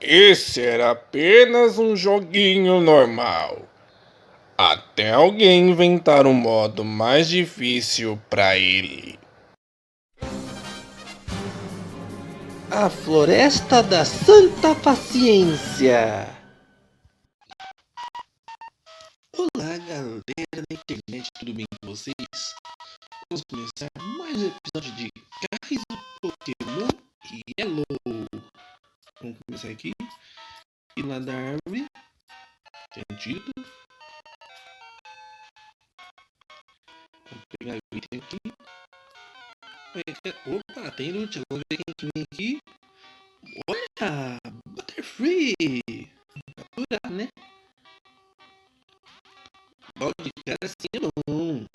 Esse era apenas um joguinho normal. Até alguém inventar um modo mais difícil pra ele. A Floresta da Santa Paciência. Olá, galera da internet, tudo bem com vocês? Vamos começar mais um episódio de Kaizo, Pokémon e Hello. Vamos começar aqui. Pela da árvore. Sentido. Vamos pegar o item aqui. Opa, tem loot. Vamos ver quem vem aqui. Olha! Butterfree! Capturar, né? Logo de cara assim é bom.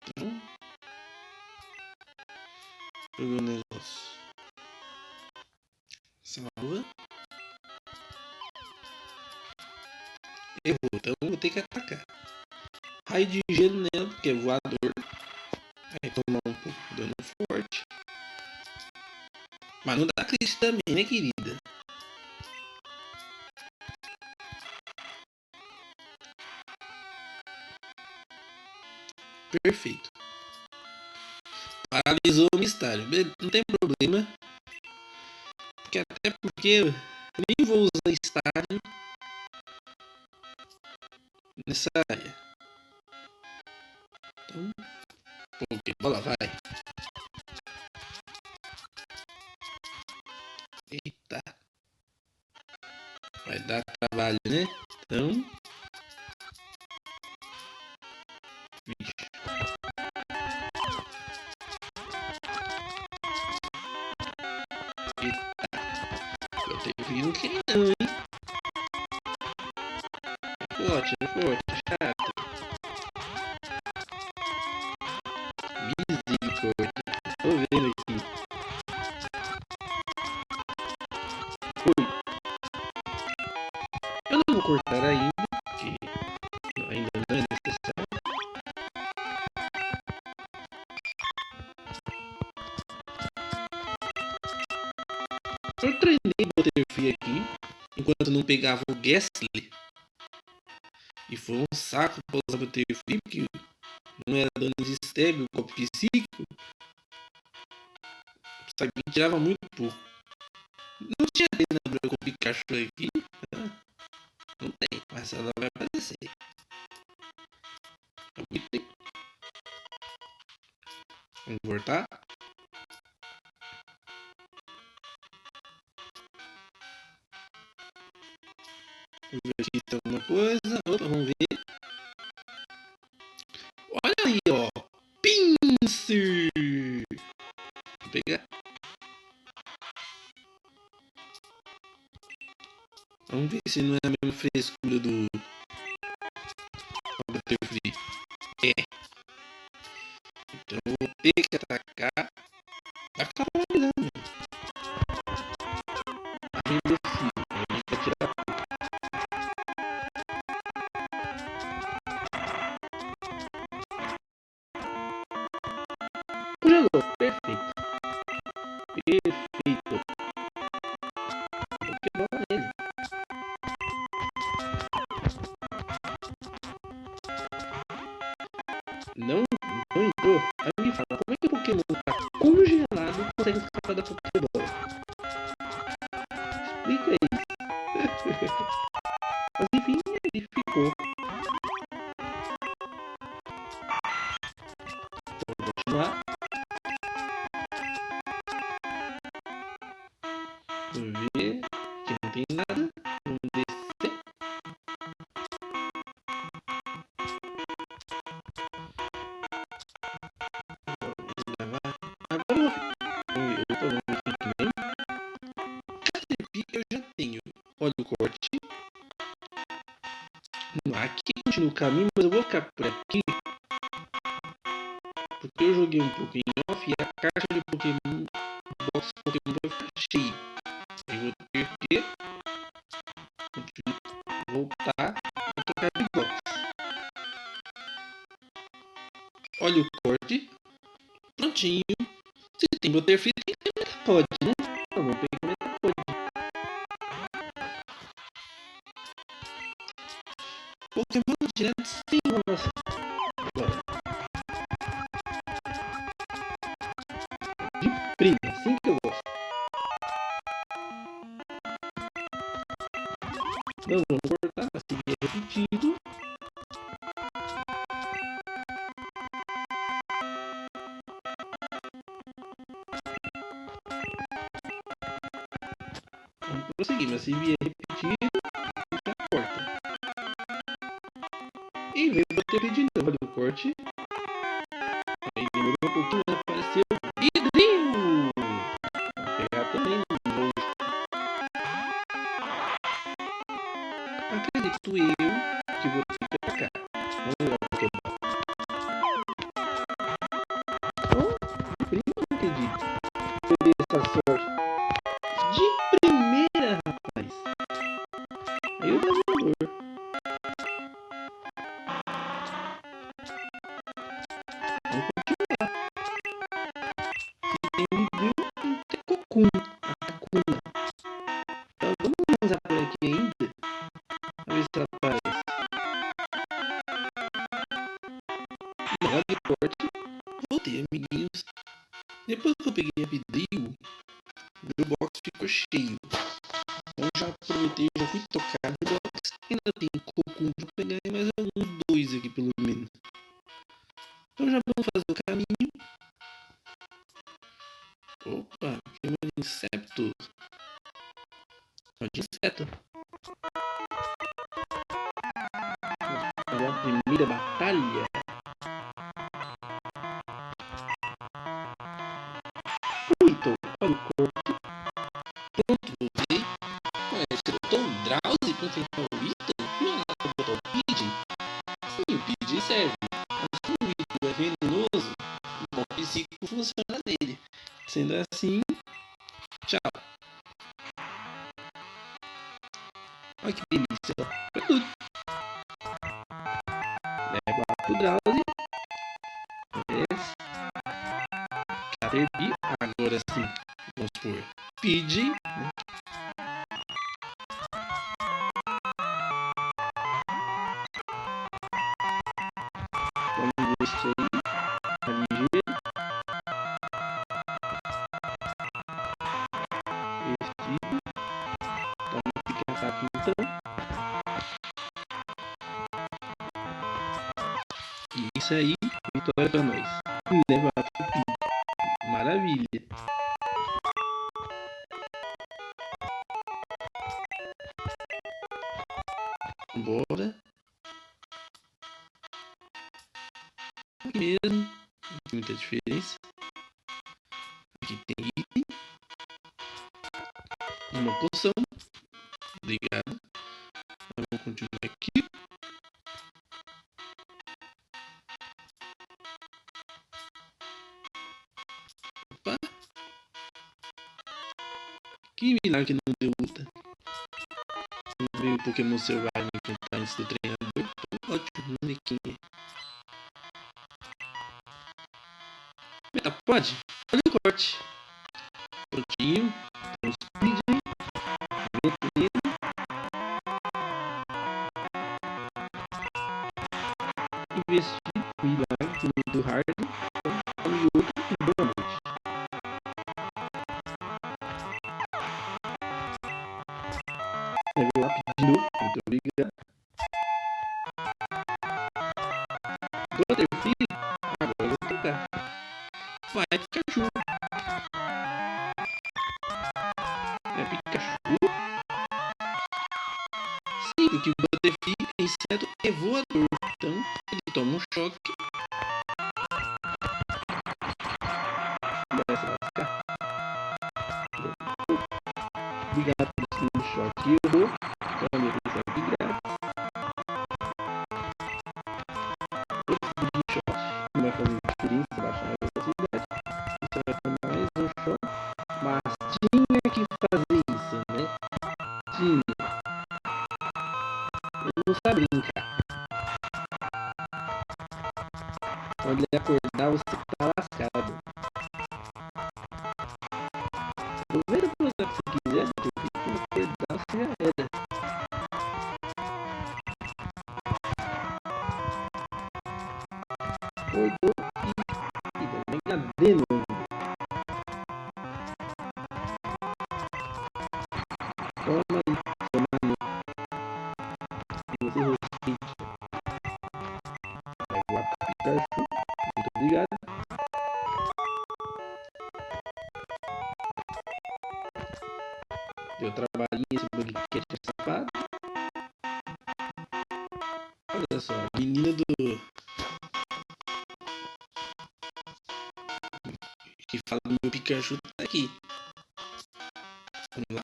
Então, pegar o negócio. Salva. Errou, então vou ter que atacar. Raio de gelo nela, porque é voador. Aí tomar um pouco de dano forte. Mas não dá crise também, né, querida? Perfeito. Paralisou o mistério. Não tem problema. Até porque eu nem vou usar estádio nessa área. Então, ok, bola, vai. Eita. Vai dar trabalho, né? Então. Vixe. Eita. Eu tenho que ir no que não, hein? É forte, chato. Misericórdia. Tô vendo aqui. Fui. Eu não vou cortar ainda, porque ainda não é necessário. Eu treinei o Butterfree aqui, enquanto não pegava o Ghastly. E foi um saco pra usar o Butterfree, porque não era dano de stab, o copo psíquico. Sabia que tirava muito pouco. Não tinha lenda com o Pikachu aqui. Não tem, mas ela vai aparecer. Vamos voltar. Vamos ver aqui se tem alguma coisa. Opa, vamos ver. Olha aí, ó. Pincer. Vou pegar. Vamos ver se não é a mesma frescura do Butterfree. É. Então eu vou ter que atacar. Vai ficar trabalhando. Ainda assim, a gente vai tirar. Jogou. Perfeito. Perfeito. Pokémon nele. Não entrou. Aí me fala, como é que o Pokémon tá congelado e consegue escapar da Pokébola? Explica isso. Mas enfim, ele ficou. Então vou continuar. Vamos ver. Aqui não tem nada. Vamos descer. Agora eu tô vendo aqui também. Caterpie eu já tenho. Olha o corte. Aqui continua o caminho, mas eu vou ficar por aqui. Porque eu joguei um pouco em off e a caixa de Pokémon Box Pokémon vai ficar cheia. Eu vou ter que voltar a trocar de box. Olha o corte. Prontinho. Se tem Butterfree, tem que ter. Pode, né? Então, vamos pegar Não vamos cortar, assim é repetido. Vamos prosseguir, mas se vier repetido, já corta. E veio bater de novo do corte. Aí demorou um pouquinho, mas apareceu vidrinho. Vou pegar também no bolso. Acredito eu que vou ter que pegar. Vamos ver o que eu boto. Oh, primo, não acredito. Eu dei essa sorte. De primeira, rapaz. Aí o gravador. Vamos continuar. Se tem vídeo, tem cocum. A cacuna. Então vamos usar por aqui ainda. Pra ver se ela aparece. Logo de corte. Voltei, amiguinhos. Depois que eu peguei a vidrio, meu box ficou cheio. Então já aproveitei, já fui tocar no box. Ainda tem cocum pra pegar mais alguns dois aqui pelo menos. Então já vamos fazer o caminho. Opa, que meu inseto. Ó, de inseto. Fazer a primeira batalha. Então, olha o corte. Pronto, voltei. Ué, você botou um Drowsy pra enfrentar o Ito? Não é nada pra botar o Pidge? Sim, o Pidge serve. Mas se o Ito é venenoso, o EP5 funciona nele. Sendo assim, tchau. Olha que delícia. Foi tudo. Leva lá pro Drowsy. Yes. Caterpie. Agora sim. Vamos por Pidge. Vamos ver isso aí. Tá ligeiro. Vestido. Toma pica-saco então. E isso aí, vitória pra nós. Leva lá pro Pidge. Maravilha. Bora. Aqui mesmo. Não tem muita diferença. Aqui tem item. Uma poção. Obrigado. Vamos continuar aqui. Opa. Que milagre que não deu luta. Não veio o Pokémon selvagem enfrentar antes do treinador. Ótimo, não sei quem é. Pode? Olha o corte. Prontinho. Temos Speed. Vento nele. Investir. Milagre. Muito hard. E outro. Boa noite. Level up de novo. Muito obrigado. Butterfree. Agora eu vou trocar. Vai, Pikachu. É Pikachu? Sim, porque o Butterfree é inseto e voador. Então, ele toma um choque. Vai se lascar. Obrigado por esse choque. Eu vou. Então, minha atenção aqui grátis. Outro shot. Não vai fazer diferença baixar a velocidade. Você vai tomar mais um shot. Mas tinha que fazer isso, né? Tinha. Eu não sabia brincar. Quando ele acordar, você tá lascado. Aproveita pra usar o que você quiser. Quando acordar, você já era. Acordou e mega de novo. Toma aí, seu mané. Deu trabalhinho esse podcast safado. Olha só, a menina do... que fala do meu Pikachu tá aqui. Vamos lá.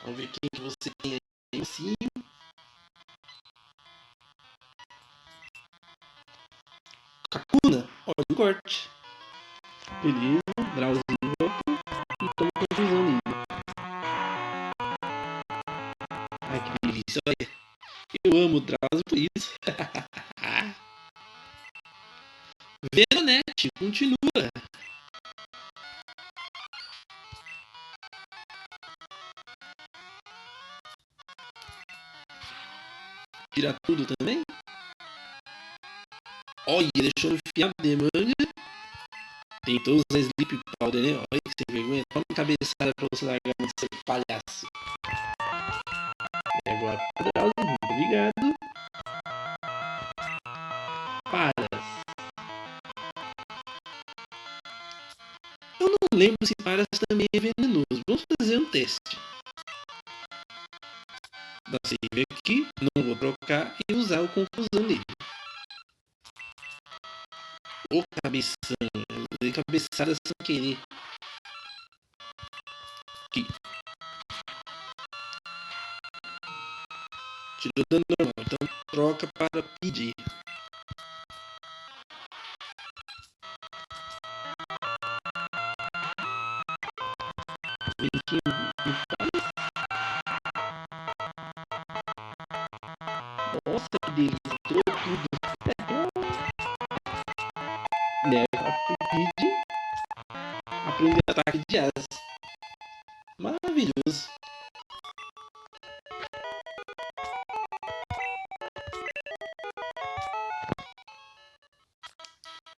Vamos ver quem que você tem aí. Sim. Kakuna, olha o corte. Beleza, Drauzinho volta e toma confusão nele. Ai, que delícia, olha. Eu amo o Drauzio por isso. Veronete, continua. Tira tudo também. Olha, deixou enfiar de manga. Tentou usar sleep powder, né? Olha que sem vergonha. Toma cabeçada pra você largar no seu palhaço. E agora, Drauzio, obrigado. Paras. Eu não lembro se Paras também é venenoso. Vamos fazer um teste. Dá save aqui. Não vou trocar e usar o confusão dele. Ô cabeção. Eu dei cabeçada sem querer. Aqui. Tirou dano normal. Então troca para pedir. Nossa, que delícia. Tirou tudo. Leva pro Pidgey. Aprende ataque de asas. Maravilhoso.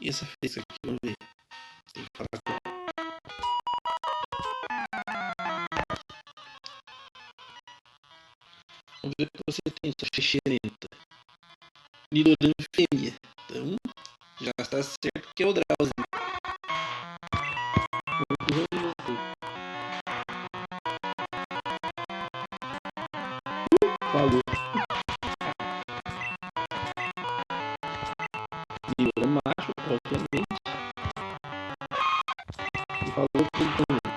E essa fresca aqui, vamos ver. Tem que falar com ela. Vamos ver o que você tem, sua xixerenta. Nidoran fêmea. Então, já está certo que é o Drauzinho. Falou. Nidoran macho, obviamente. E falou que ele também.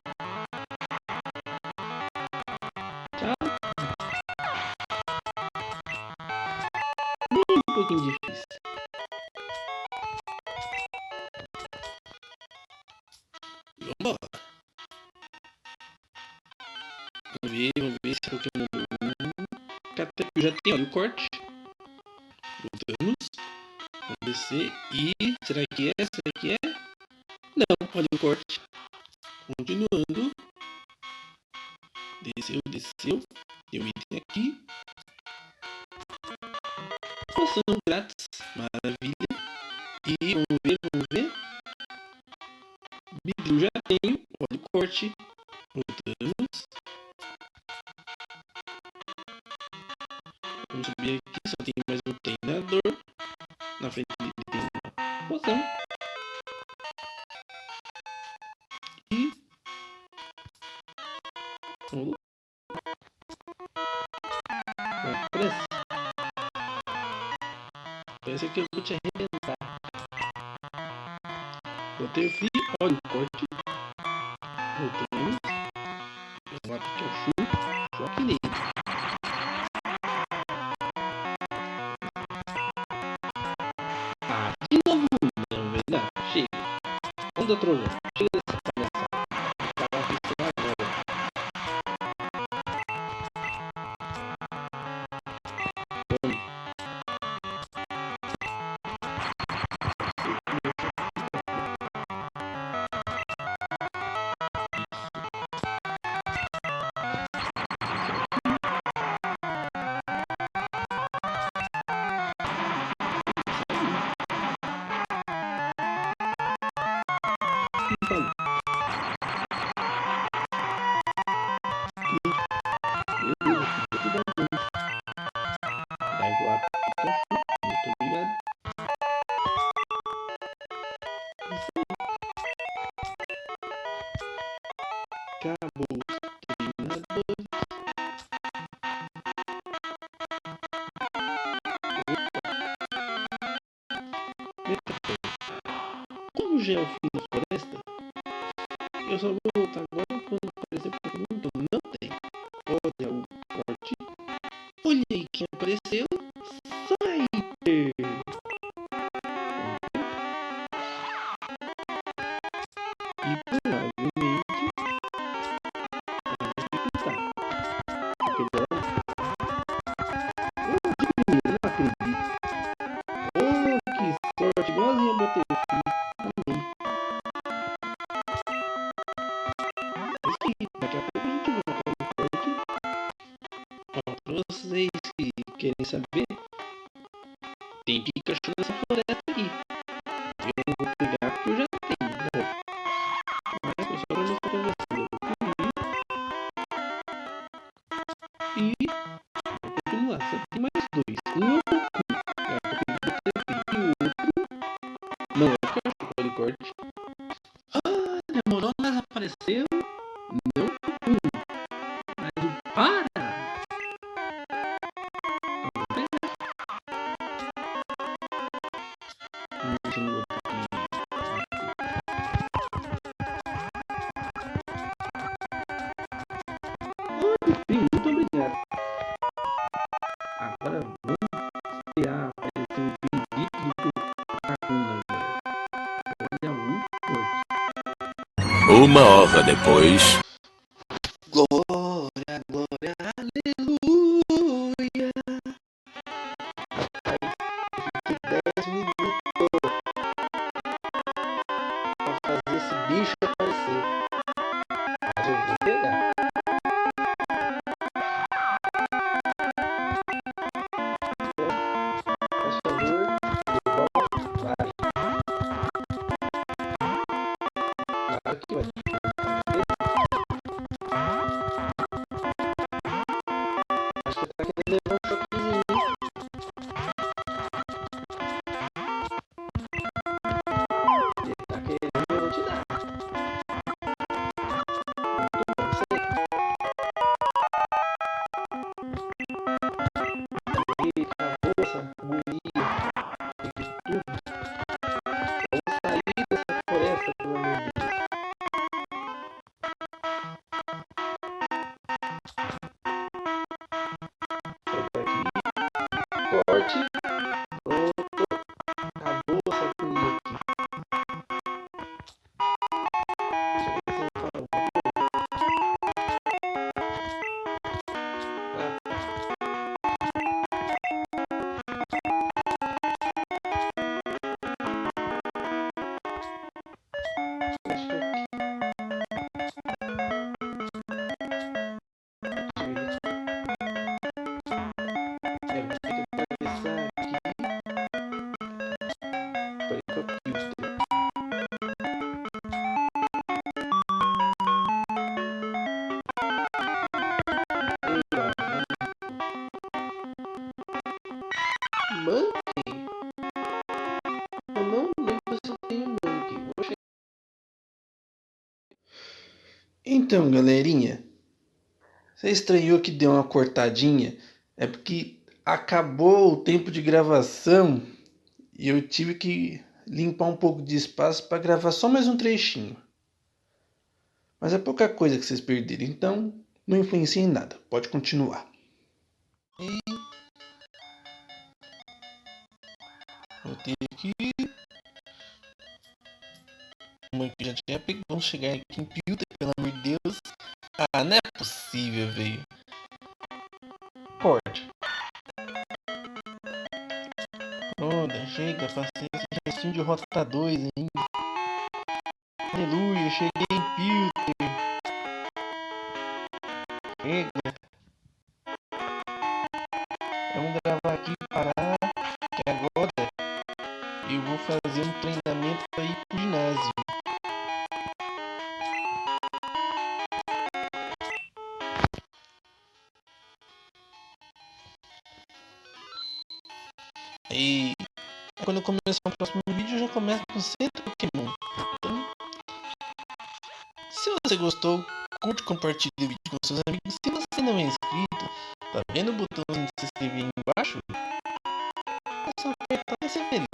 Tchau. Um pouquinho difícil. Vambora. Vamos ver se Pokémon 1. Já tem, olha o corte. Voltamos. Vamos descer. E será que é? Será que é? Não, olha o corte. Continuando. Desceu, desceu. Tem um item aqui. Poção grátis. Maravilha. E vamos ver. Bicho já tenho. Olha o corte. Voltamos. Vamos subir aqui. Só tem mais um treinador. Na frente dele tem uma poção. E vamos lá. Pressa. Parece que eu vou te arrebentar. Botei o free. Olha o corte. Voltamos. Vamos lá porque eu fui. Choque nele. Ah, de novo. Não, verdade. Chega. Onda trovão. Chega dessa palhaçada. Acabar com isso agora. Vamos. Falou. Beleza. Tudo bem. Vai voar pro Pikachu. Muito obrigado. Isso aí. acabou os treinadores. Como já é o fim da floresta, eu só vou voltar agora quando aparecer o Pokémon que eu não tenho. Olha o corte. Olhei quem apareceu. Sniper. E provavelmente vai dificultar. Porque dela. Não acredito. Oh, que sorte. Igualzinho a Battlefield. Amém. Mas que daqui a pouco a gente volta no corte. Ó, pra vocês que querem saber, tem Pikachu nessa floresta aqui. Eu não vou pegar porque eu já tenho, né? Mas eu só pra mostrar pra vocês. E vou continuar. Só tem mais dois. Um é o pouco. E o outro não é o cachorro, olha o corte. Ah, demorou, mas apareceu. Não mas o para. Muito obrigado. Agora vamos esperar aparecer o vídeo do Hakuna agora. Olha o corte. Uma hora depois. Glória, glória, aleluia. Aí, eu fiquei 10 minutos pra fazer esse bicho aparecer. Mas eu vou pegar. Por favor, vai. Claro que vai. Acho que tá querendo levar um choquezinho. Ele tá querendo, eu vou te dar. E acabou essa agonia. Tudo. Vamos sair dessa floresta, pelo amor de Deus. Corte. Pronto. Acabou essa agonia aqui. Deixa eu ver se eu falo alguma coisa. Acho que aqui. Eu vou ter que atravessar aqui. Foi com o filtro. Monkey? Eu não lembro se eu tenho Monkey. Então, galerinha, você estranhou que deu uma cortadinha? É porque acabou o tempo de gravação e eu tive que limpar um pouco de espaço para gravar só mais um trechinho. Mas é pouca coisa que vocês perderam, então não influencia em nada. Pode continuar. E voltei aqui. Que já tinha pego. Vamos chegar aqui em Pilter, pelo amor de Deus. Ah, não é possível, velho. Corte. Pronto, chega, paciência. Já estou de rota 2 ainda. Aleluia, cheguei em Pilter. Chega. Vamos gravar aqui e parar. Que agora eu vou fazer um treinamento para ir pro ginásio. E quando eu começar o próximo vídeo, eu já começo com 100 Pokémon. Então, se você gostou, curte, compartilhe o vídeo com seus amigos. Se você não é inscrito, tá vendo o botãozinho de se inscrever aí embaixo? É só apertar pra ser feliz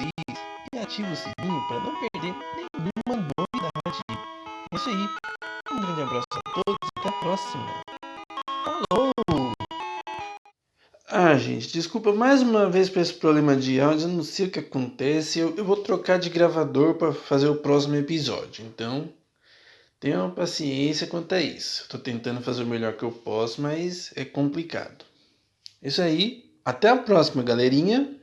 e ativa o sininho para não perder nenhuma novidade. É isso aí. Um grande abraço a todos e até a próxima. Falou! Gente, desculpa mais uma vez por esse problema de áudio. Eu não sei o que acontece. Eu vou trocar de gravador para fazer o próximo episódio. Então, tenha uma paciência quanto a isso. Eu tô tentando fazer o melhor que eu posso, mas é complicado. É isso aí. Até a próxima, galerinha.